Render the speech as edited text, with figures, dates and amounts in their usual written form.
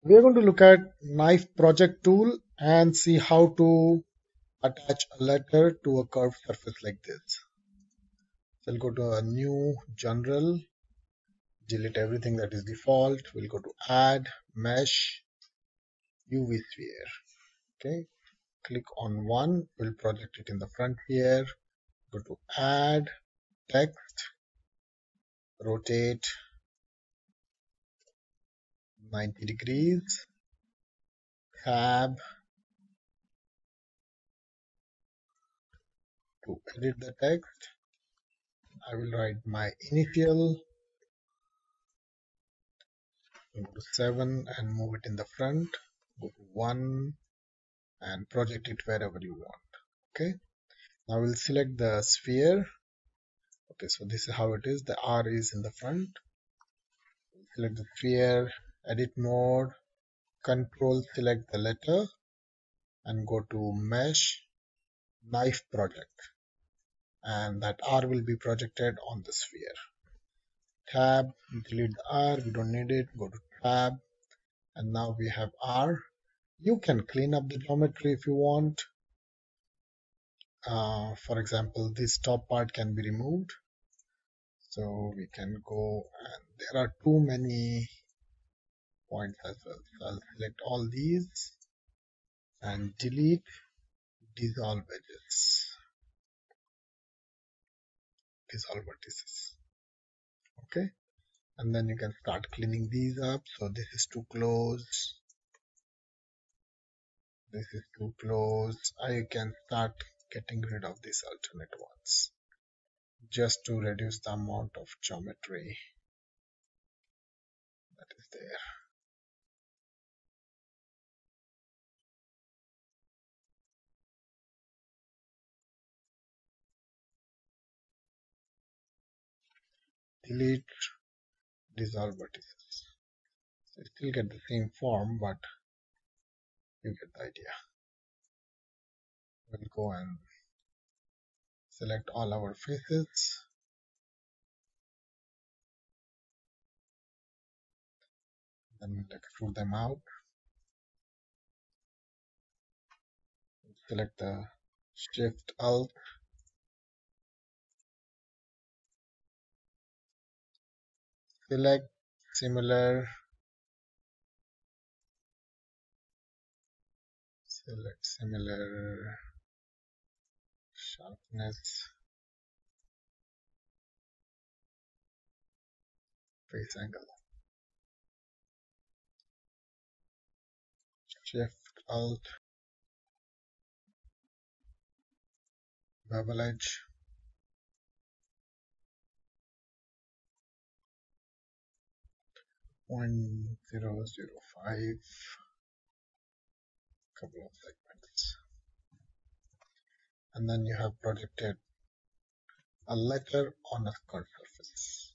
We are going to look at knife project tool and see how to attach a letter to a curved surface like this. So we'll go to a new general, delete everything that is default. We'll go to add, mesh, UV sphere. Okay, click on one, we'll project it in the front here. Go to add, text, rotate 90 degrees, tab to edit the text. I will write my initial, go to 7 and move it in the front, go to 1 and project it wherever you want. Okay, now we'll select the sphere. Okay, so this is how it is. The R is in the front. Select the sphere, edit mode, control select the letter and go to mesh, knife project, and that R will be projected on the sphere. Tab, delete the R, we don't need it, go to tab, and now we have R. You can clean up the geometry if you want. For example, this top part can be removed. So we can go, and there are too many points as well. So I'll select all these and delete dissolve edges, dissolve vertices. Okay, and then you can start cleaning these up. So this is too close, this is too close. I can start getting rid of these alternate ones just to reduce the amount of geometry that is there. Delete dissolve vertices. So you still get the same form, but you get the idea. We'll go and select all our faces. Then we'll extrude them out. Select the Shift Alt. Select similar. Select similar sharpness. Face angle. Shift Alt. Bevel edge. .005. Couple of segments. And then you have projected a letter on a curved surface.